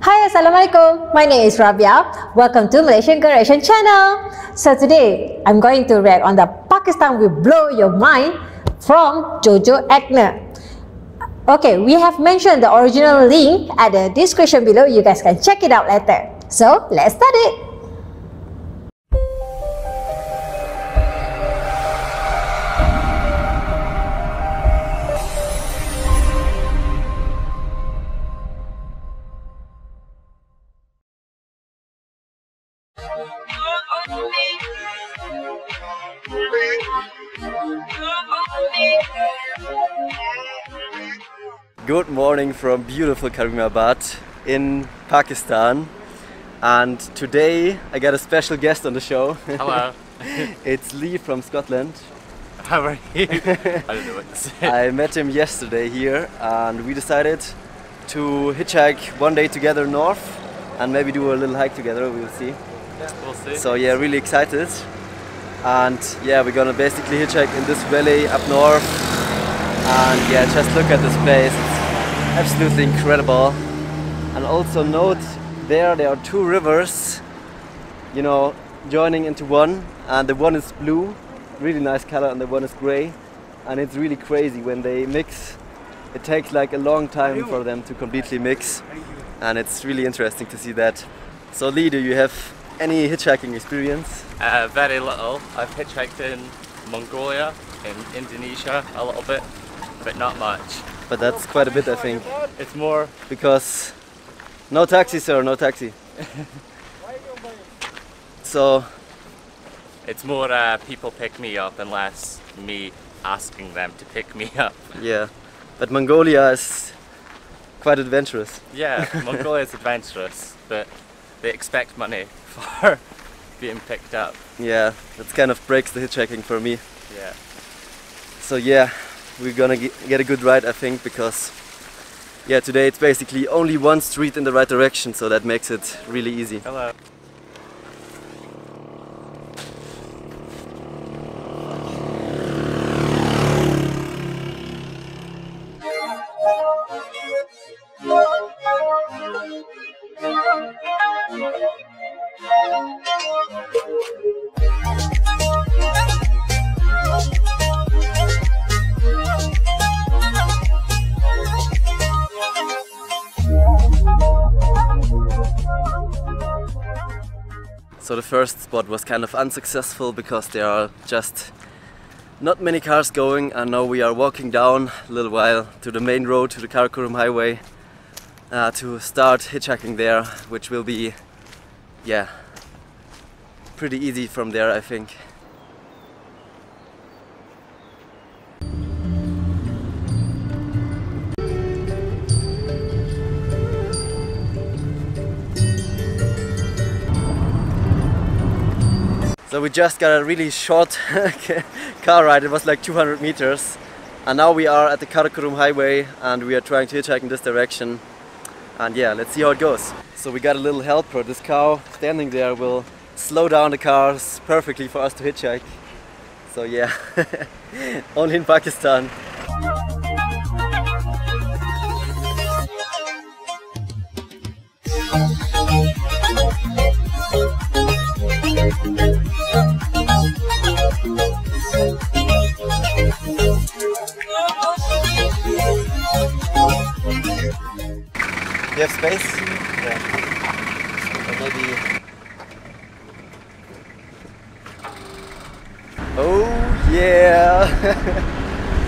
Hi, Assalamualaikum. My name is Rabia. Welcome to Malaysian Creation channel. So today, I'm going to react on the Pakistan Will Blow Your Mind from Jojo Aigner. Okay, we have mentioned the original link at the description below. You guys can check it out later. So let's start it. Good morning from beautiful Karimabad in Pakistan, and today I got a special guest on the show. Hello. It's Lee from Scotland. How are you? I don't know what to say. I met him yesterday here and we decided to hitchhike one day together north and maybe do a little hike together, we'll see. Yeah, we'll see. So yeah, really excited. And yeah, we're gonna basically hitchhike in this valley up north. And yeah, just look at this place, it's absolutely incredible. And also note there are two rivers, you know, joining into one, and the one is blue, really nice color, and the one is gray. And it's really crazy when they mix. It takes like a long time for them to completely mix, and it's really interesting to see that. So Lee, do you have any hitchhiking experience? Very little. I've hitchhiked in Mongolia, in Indonesia a little bit, but not much. But that's quite a bit, I think. It's more Because no taxi, sir, no taxi. So it's more people pick me up and less me asking them to pick me up. yeah, but Mongolia is quite adventurous. Yeah, Mongolia is adventurous, but they expect money for being picked up. Yeah, that kind of breaks the hitchhiking for me. Yeah. So yeah, we're gonna get a good ride, I think, because yeah, today it's basically only one street in the right direction, so that makes it really easy. Hello. So the first spot was kind of unsuccessful because there are just not many cars going, and now we are walking down a little while to the main road, to the Karakoram highway, to start hitchhiking there, which will be, yeah, pretty easy from there, I think. So we just got a really short car ride, it was like 200 meters. And now we are at the Karakoram highway and we are trying to hitchhike in this direction. And yeah, let's see how it goes. So we got a little helper. This cow standing there will slow down the cars perfectly for us to hitchhike. So yeah, only in Pakistan. You have space? Yeah. Or maybe... Oh yeah!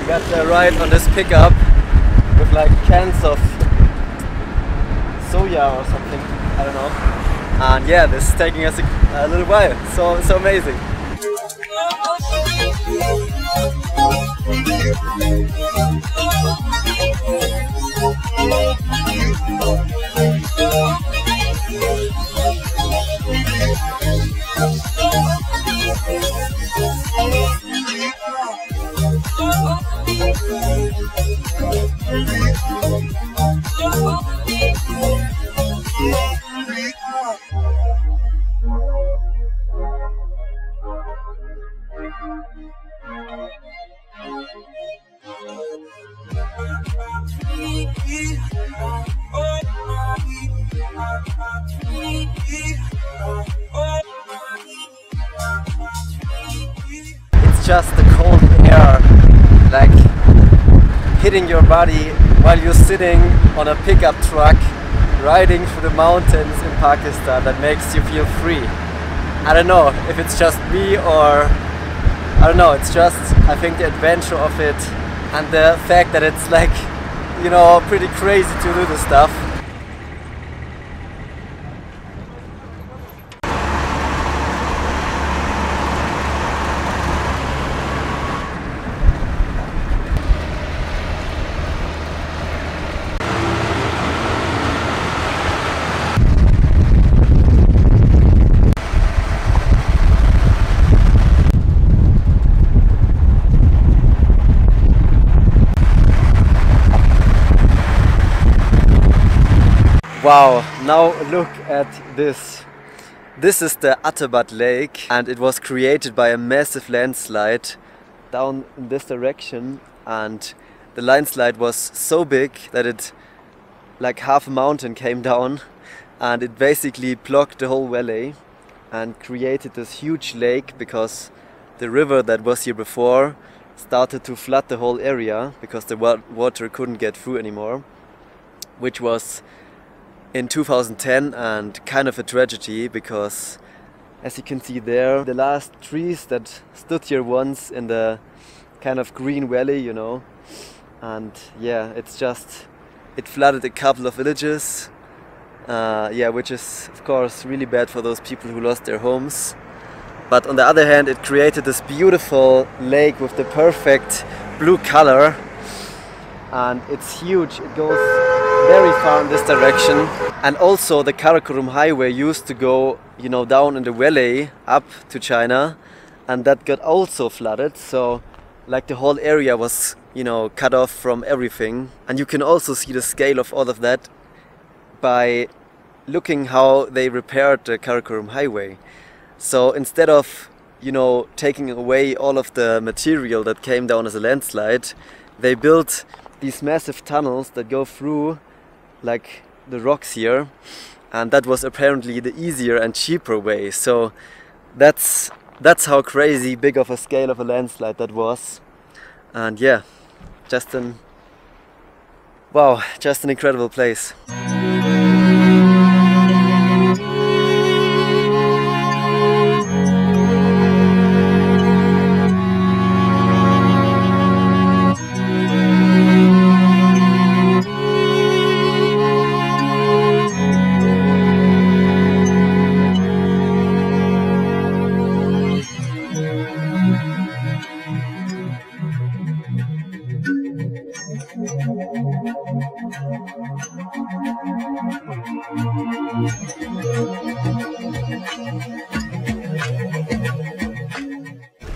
We got the ride on this pickup with like cans of soya or something, I don't know. And yeah, this is taking us a little while, so amazing. just the cold air like hitting your body while you're sitting on a pickup truck riding through the mountains in Pakistan that makes you feel free. I don't know if it's just me or I don't know, it's just I think the adventure of it and the fact that it's like, you know, pretty crazy to do this stuff. Wow, now look at this. This is the Atabat Lake and it was created by a massive landslide down in this direction, and the landslide was so big that it like half a mountain came down and it basically blocked the whole valley and created this huge lake because the river that was here before started to flood the whole area because the water couldn't get through anymore, which was in 2010 and kind of a tragedy because, as you can see there, the last trees that stood here once in the kind of green valley, you know, and yeah, it flooded a couple of villages, yeah, which is of course really bad for those people who lost their homes. But on the other hand, it created this beautiful lake with the perfect blue color, and it's huge. It goes very far in this direction, and also the Karakoram highway used to go, you know, down in the valley up to China, and that got also flooded, so like the whole area was, you know, cut off from everything. And you can also see the scale of all of that by looking how they repaired the Karakoram highway. So instead of, you know, taking away all of the material that came down as a landslide, they built these massive tunnels that go through like the rocks here, and that was apparently the easier and cheaper way. So that's how crazy big of a scale of a landslide that was. And yeah, just an incredible place.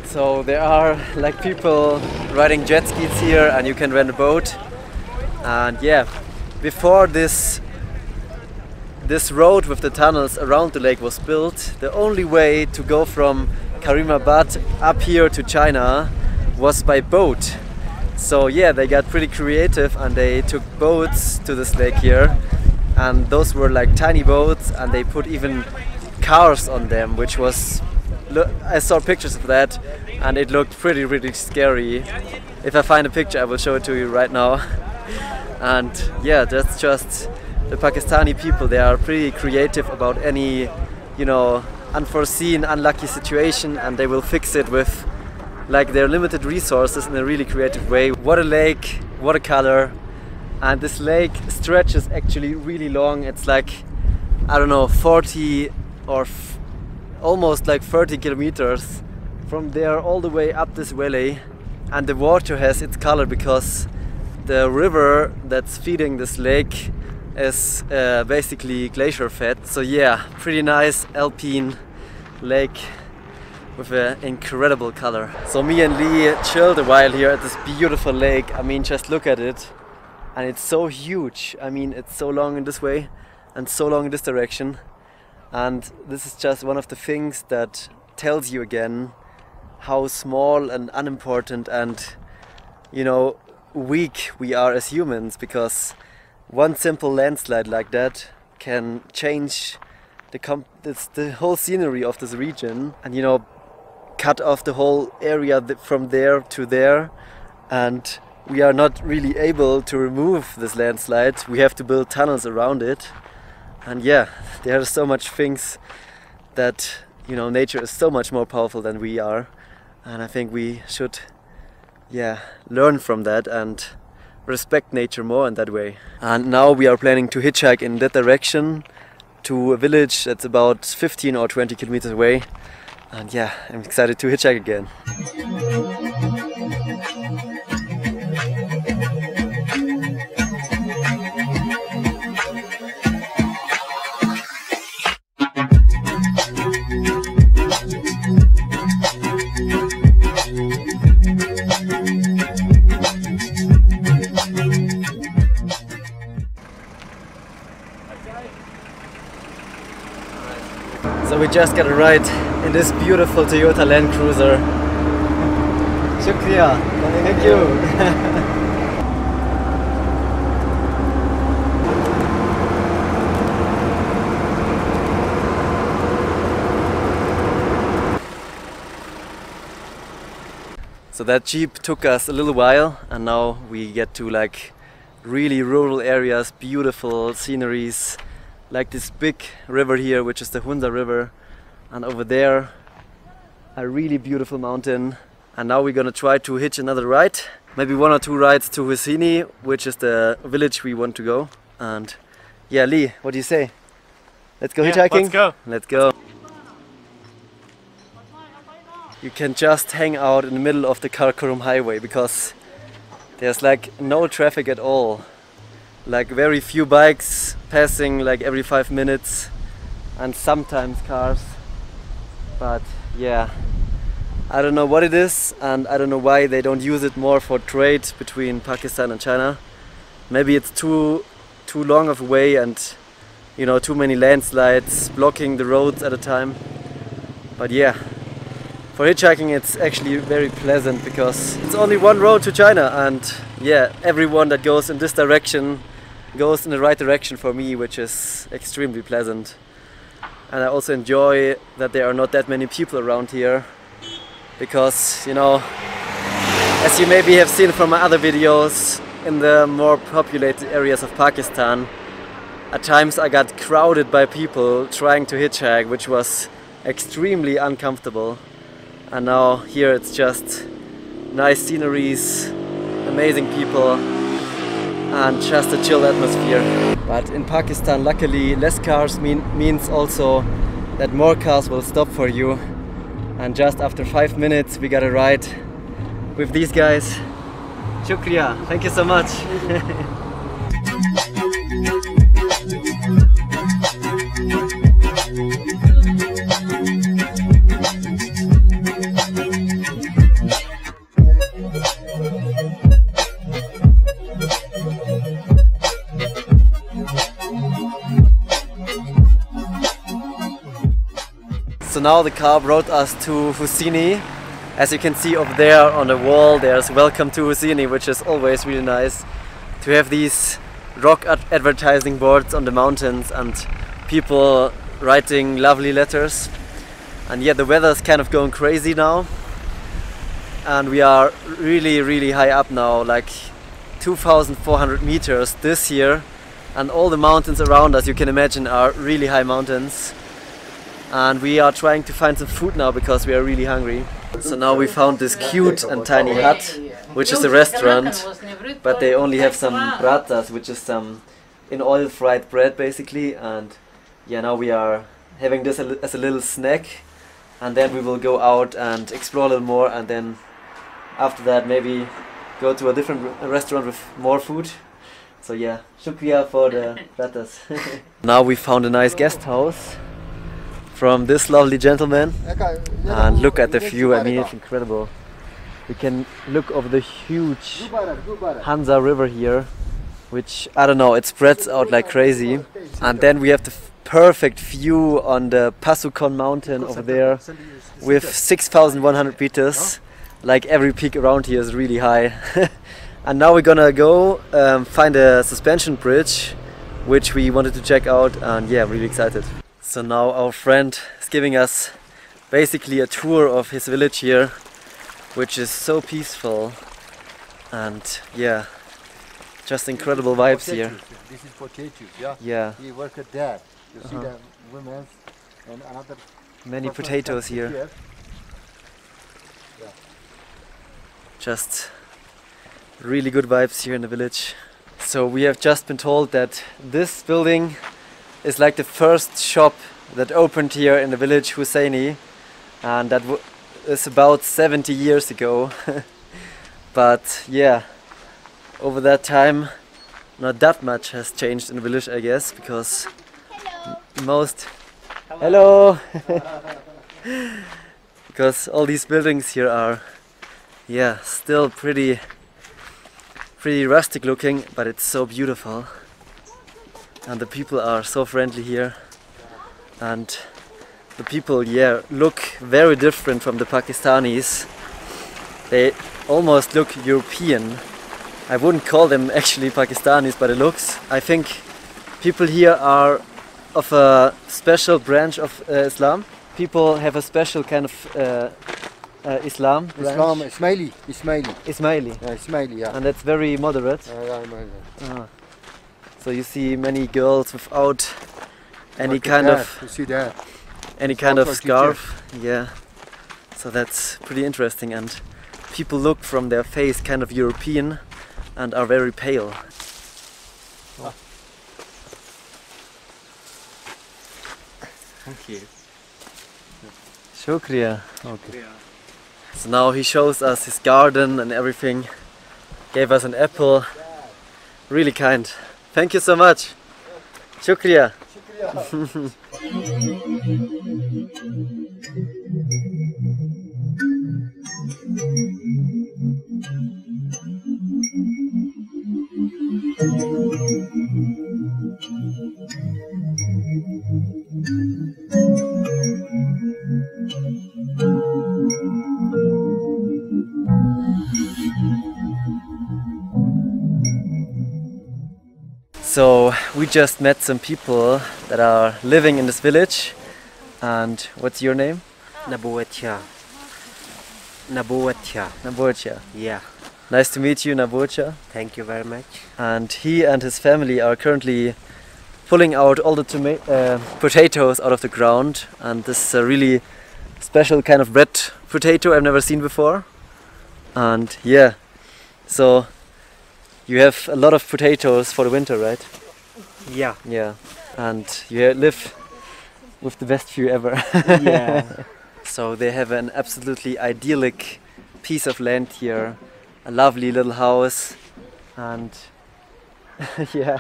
So there are like people riding jet skis here, and you can rent a boat. And yeah, before this road with the tunnels around the lake was built, the only way to go from Karimabad up here to China was by boat. So yeah, they got pretty creative and they took boats to this lake here, and those were like tiny boats, and they put even cars on them, which was, I saw pictures of that and it looked really scary. If I find a picture, I will show it to you right now. And yeah, that's just the Pakistani people. They are pretty creative about any, you know, unforeseen, unlucky situation, and they will fix it with like their limited resources in a really creative way. What a lake, what a color. And this lake stretches actually really long. It's like, I don't know, 40 or almost like 30 kilometers from there all the way up this valley. And the water has its color because the river that's feeding this lake is basically glacier fed. So yeah, pretty nice alpine lake with an incredible color. So me and Lee chilled a while here at this beautiful lake. I mean, just look at it, and it's so huge. I mean, it's so long in this way and so long in this direction, and this is just one of the things that tells you again how small and unimportant and, you know, weak we are as humans, because one simple landslide like that can change the whole scenery of this region. And you know, cut off the whole area from there to there, and we are not really able to remove this landslide. We have to build tunnels around it. And yeah, there are so much things that, you know, nature is so much more powerful than we are. And I think we should, yeah, learn from that and respect nature more in that way. And now we are planning to hitchhike in that direction to a village that's about 15 or 20 kilometers away. And yeah, I'm excited to hitchhike again. So we just got a ride in this beautiful Toyota Land Cruiser. Shukriya, thank you. So that Jeep took us a little while, and now we get to like really rural areas, beautiful sceneries, like this big river here, which is the Hunza River, and over there a really beautiful mountain. And now we're gonna try to hitch another ride, maybe 1 or 2 rides to Husini, which is the village we want to go. And yeah, Lee, what do you say? Let's go hitchhiking? Let's go. Let's go. You can just hang out in the middle of the Karakoram highway because there's like no traffic at all. Like very few bikes passing like every 5 minutes, and sometimes cars. But yeah, I don't know what it is, and I don't know why they don't use it more for trade between Pakistan and China. Maybe it's too long of a way, and you know, too many landslides blocking the roads at a time. But yeah, for hitchhiking it's actually very pleasant because it's only one road to China, and yeah, everyone that goes in this direction goes in the right direction for me, which is extremely pleasant. And I also enjoy that there are not that many people around here because, you know, as you maybe have seen from my other videos, in the more populated areas of Pakistan, at times I got crowded by people trying to hitchhike, which was extremely uncomfortable. And now here it's just nice sceneries, amazing people, and just a chill atmosphere. But in Pakistan, luckily, less cars means also that more cars will stop for you. And just after 5 minutes we got a ride with these guys. Shukriya, thank you so much. So now the car brought us to Husini. As you can see over there on the wall, there's "Welcome to Husini," which is always really nice to have these rock advertising boards on the mountains and people writing lovely letters. And yeah, the weather is kind of going crazy now, and we are really high up now, like 2,400 meters this year, and all the mountains around us, you can imagine, are really high mountains. And we are trying to find some food now because we are really hungry. So now we found this cute and tiny hut, which is a restaurant, but they only have some pratas, which is some in oil fried bread basically. And yeah, now we are having this as a little snack, and then we will go out and explore a little more, and then after that maybe go to a different restaurant with more food. So yeah, shukriya for the pratas. Now we found a nice guest house from this lovely gentleman, and look at the view. I mean, it's incredible. We can look over the huge Hunza River here, which, I don't know, it spreads out like crazy. And then we have the perfect view on the Pasukon mountain over there with 6,100 meters. Like every peak around here is really high. And now we're gonna go find a suspension bridge, which we wanted to check out, and yeah, really excited. So now our friend is giving us basically a tour of his village here, which is so peaceful, and yeah, just incredible vibes here. This is potatoes, yeah? Yeah. We work at that. You see the women and another... Many person potatoes standing here. Yeah. Just really good vibes here in the village. So we have just been told that this building is like the first shop that opened here in the village Husseini, and that is about 70 years ago. But yeah, over that time not that much has changed in the village, I guess, because most... Hello! Because all these buildings here are, yeah, still pretty rustic looking, but it's so beautiful. And the people are so friendly here. And the people, yeah, look very different from the Pakistanis. They almost look European. I wouldn't call them actually Pakistanis by the looks. I think people here are of a special branch of Islam. People have a special kind of Islam branch. Islam, Ismaili. Ismaili. Yeah, Ismaili, yeah. And that's very moderate. So you see many girls without any kind of... You see that? Any kind of scarf. Yeah. So that's pretty interesting, and people look from their face kind of European and are very pale. Thank you. Shukriya. Okay. So now he shows us his garden and everything. Gave us an apple. Really kind. Thank you so much. Shukriya. So we just met some people that are living in this village. And what's your name? Nabuatya. Nabocha. Yeah. Nice to meet you, Nabocha. Thank you very much. And he and his family are currently pulling out all the potatoes out of the ground. And this is a really special kind of red potato I've never seen before. And yeah, so you have a lot of potatoes for the winter, right? Yeah. Yeah. And you live with the best view ever. Yeah. So they have an absolutely idyllic piece of land here, a lovely little house, and yeah.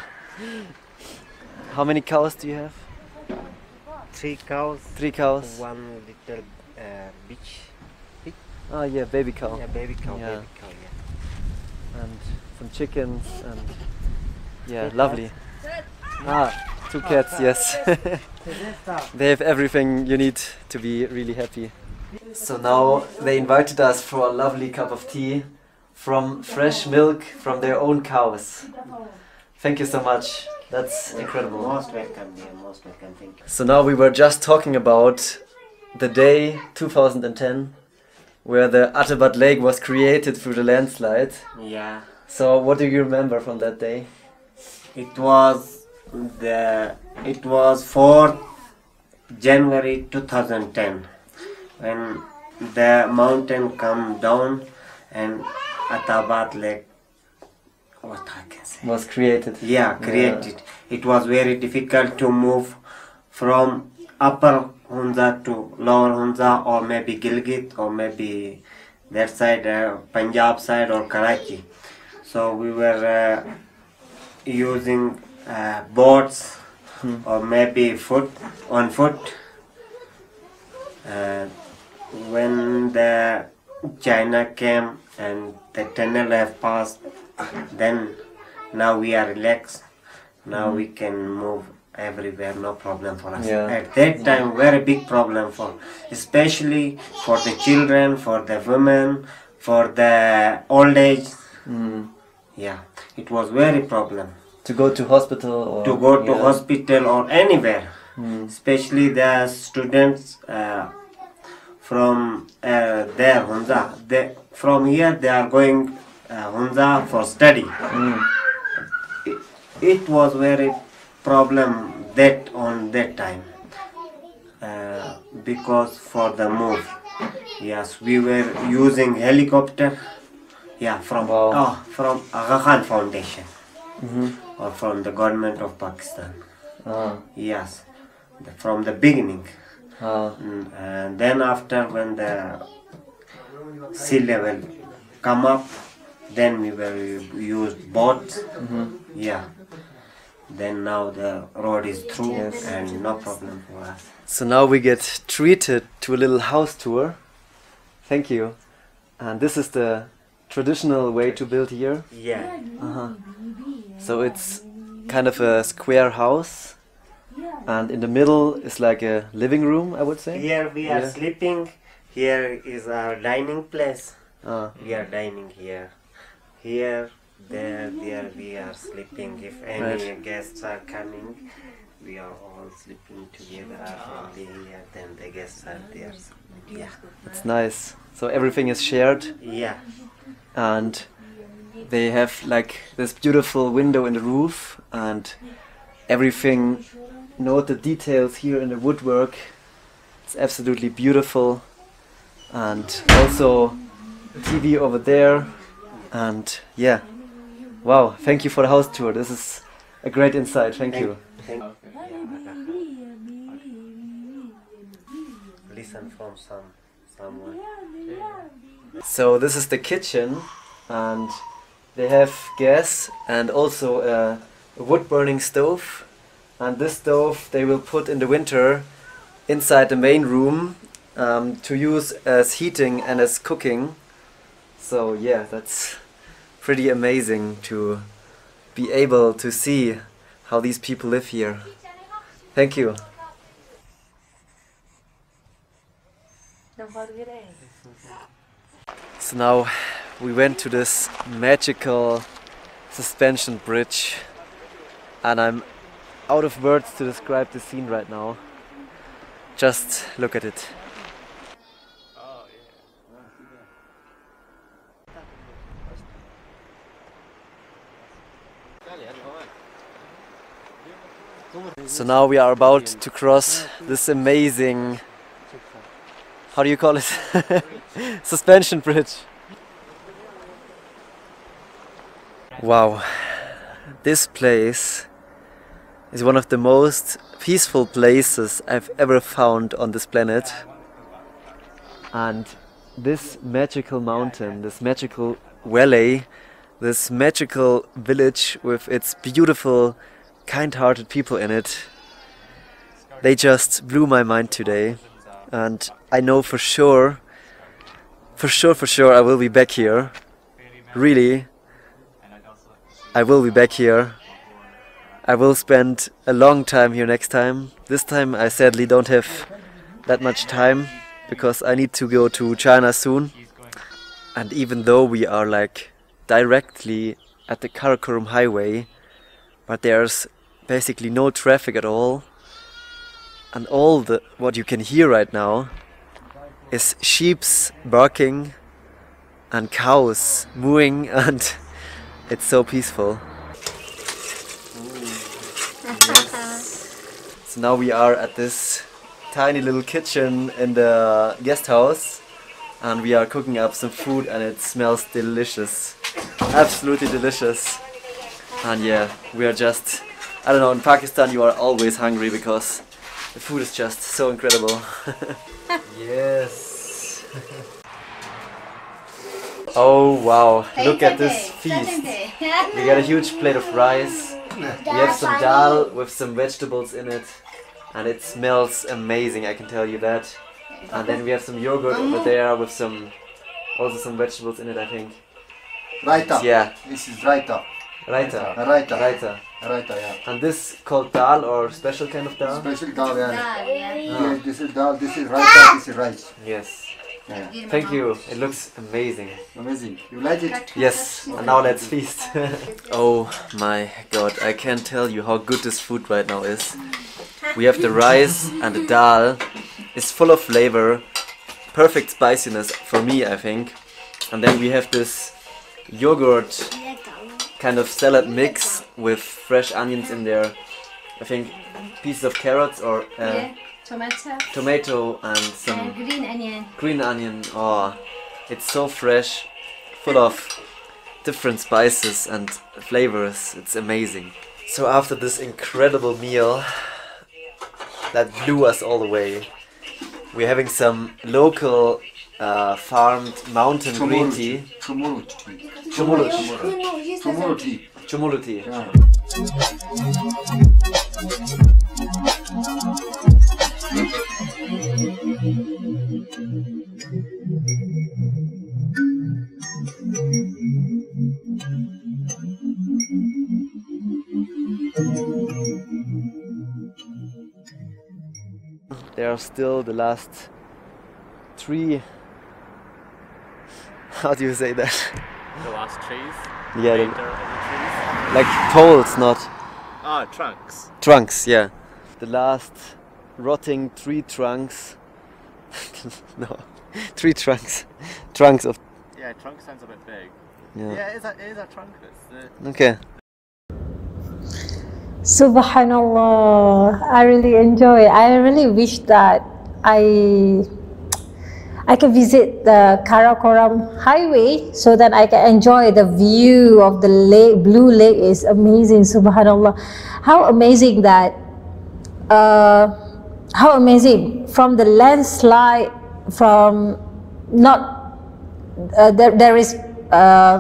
How many cows do you have? 3 cows. 3 cows. 1 little bitch. Oh yeah, baby cow. Yeah, baby cow. Yeah. Baby cow. Yeah. And some chickens and yeah, lovely. Ah, 2 cats, yes. They have everything you need to be really happy. So now they invited us for a lovely cup of tea from fresh milk from their own cows. Thank you so much. That's incredible. Most welcome, dear. Most welcome. Thank you. So now we were just talking about the day 2010 where the Atabat Lake was created through the landslide. Yeah. So what do you remember from that day? It was 4th January 2010 when the mountain come down and Atabat Lake, what I can say, Was created. yeah, created. It was very difficult to move from upper Hunza to lower Hunza, or maybe Gilgit, or maybe that side, Punjab side or Karachi. So we were using boats or maybe on foot. When the China came and the tunnel have passed, then now we are relaxed. Now we can move everywhere, no problem for us. Yeah. At that time, very big problem for, especially for the children, for the women, for the old age. Yeah, it was very problem. To go to hospital or... To go to hospital or anywhere. Especially the students from their Hunza. From here they are going Hunza for study. It was very problem on that time because for the move. Yes, we were using helicopter. Yeah, from from Aga Khan Foundation or from the government of Pakistan. Yes, from the beginning. And then after when the sea level come up, then we will use boats. Yeah. Then now the road is through and no problem for us. So now we get treated to a little house tour. Thank you. And this is the traditional way to build here. Yeah. So it's kind of a square house, and in the middle is like a living room, I would say. Here we are sleeping. Here is our dining place. We are dining here. Here, there we are sleeping. If any guests are coming, we are all sleeping together. Our family here, then the guests are there. Yeah. It's nice. So everything is shared. Yeah. And they have like this beautiful window in the roof, and everything. Note the details here in the woodwork. It's absolutely beautiful. And also TV over there. And yeah, wow, thank you for the house tour. This is a great insight. Thank you. Listen from someone. So this is the kitchen, and they have gas and also a wood burning stove, and this stove they will put in the winter inside the main room to use as heating and as cooking. So yeah, that's pretty amazing to be able to see how these people live here. Thank you. So now we went to this magical suspension bridge, and I'm out of words to describe the scene right now. Just look at it. So now we are about to cross this amazing, how do you call it? Suspension bridge. Wow, this place is one of the most peaceful places I've ever found on this planet. And this magical mountain, this magical valley, this magical village with its beautiful, kind-hearted people in it, they just blew my mind today. And I know for sure I will be back here. Really, I will be back here. I will spend a long time here next time. This time I sadly don't have that much time because I need to go to China soon. And even though we are like directly at the Karakoram highway, but there's basically no traffic at all, and all what you can hear right now is sheep's barking and cows mooing, and it's so peaceful. So now we are at this tiny little kitchen in the guest house, and we are cooking up some food, and it smells delicious, absolutely delicious. And yeah, we are just, I don't know, in Pakistan you are always hungry because the food is just so incredible. Yes. Oh wow, look at this feast. We got a huge plate of rice. We have some dal with some vegetables in it, and it smells amazing, I can tell you that. And then we have some yogurt over there with also some vegetables in it, I think. Raita. Yeah. This is raita. Raita. Raita, yeah. And this called dal or special kind of dal? Special dal, yeah. Yes, this is dal, this is raita, this is rice. Yes. Yeah. Thank you. It looks amazing. Amazing. You like it? Yes. And now let's feast. Oh my god, I can't tell you how good this food right now is. We have the rice and the dal. It's full of flavor. perfect spiciness for me, I think. And then we have this yogurt kind of salad mix with fresh onions in there. I think pieces of carrots or tomato and some green onion. Oh, it's so fresh, full of different spices and flavors. It's amazing. So after this incredible meal that blew us all away, we're having some local farmed mountain green tea. Chumulu tea. There are still the last 3. How do you say that? The last trees? Yeah, The trees? like poles, not Ah, trunks. trunks. Yeah, the last rotting tree trunks. No, tree trunks. Trunks of. Yeah, trunk sounds a bit big. Yeah. Yeah, it is a trunk. Okay. Subhanallah, I really enjoy it. I really wish that I can visit the Karakoram highway so that I can enjoy the view of the lake. Blue Lake is amazing. Subhanallah, how amazing that how amazing from the landslide, from not there is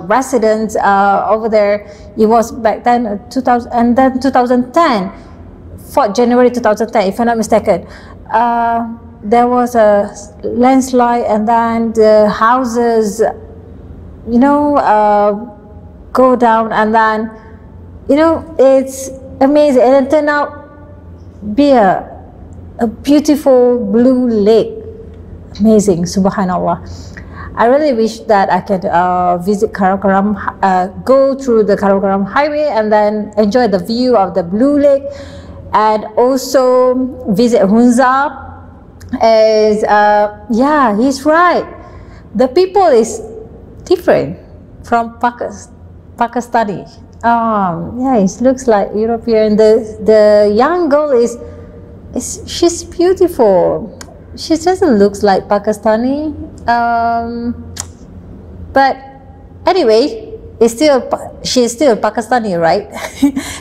residents over there. It was back then 2000, and then 2010, 4th January 2010, if I'm not mistaken. There was a landslide, and then the houses, you know, go down, and then, you know, it's amazing, and it turned out be a beautiful blue lake. Amazing, subhanallah. I really wish that I could visit Karakoram, go through the Karakoram highway and then enjoy the view of the blue lake, and also visit Hunza. Is yeah, he's right. The people is different from Pakistani. Yeah, it looks like European. The young girl is she's beautiful. She doesn't look like Pakistani. But anyway, she's still Pakistani, right?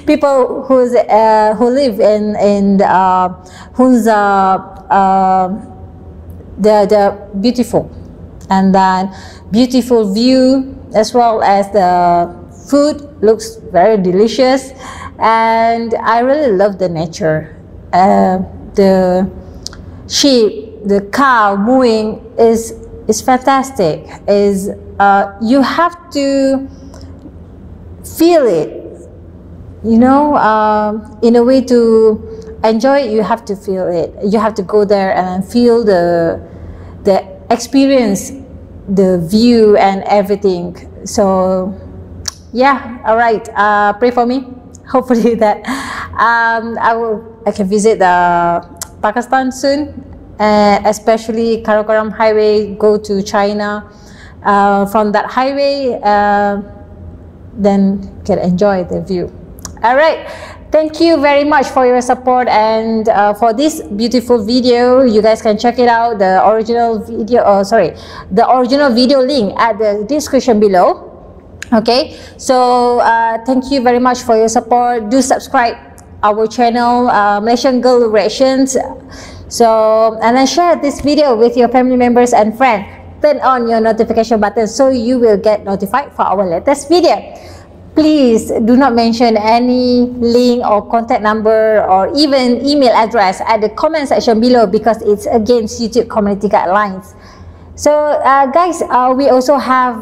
People who live in Hunza, they're beautiful, and then beautiful view, as well as the food looks very delicious, and I really love the nature. The sheep, the cow mooing is fantastic. You have to feel it, you know, in a way to enjoy it. You have to feel it. You have to go there and feel the experience, the view and everything. So yeah, all right, pray for me. Hopefully that I can visit Pakistan soon, especially Karakoram highway, go to China. From that highway, then can enjoy the view. All right, thank you very much for your support and for this beautiful video. You guys can check it out, the original video, the original video link at the description below. Okay, so thank you very much for your support. Do subscribe our channel, Malaysian Girl Reactions. So, and then share this video with your family members and friends. Turn on your notification button so you will get notified for our latest video. Please do not mention any link or contact number or even email address at the comment section below, because it's against YouTube community guidelines. So guys, we also have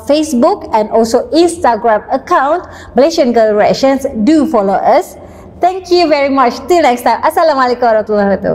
Facebook and also Instagram account, Malaysian Girl Reactions. Do follow us. Thank you very much. Till next time. Assalamualaikum warahmatullahi wabarakatuh.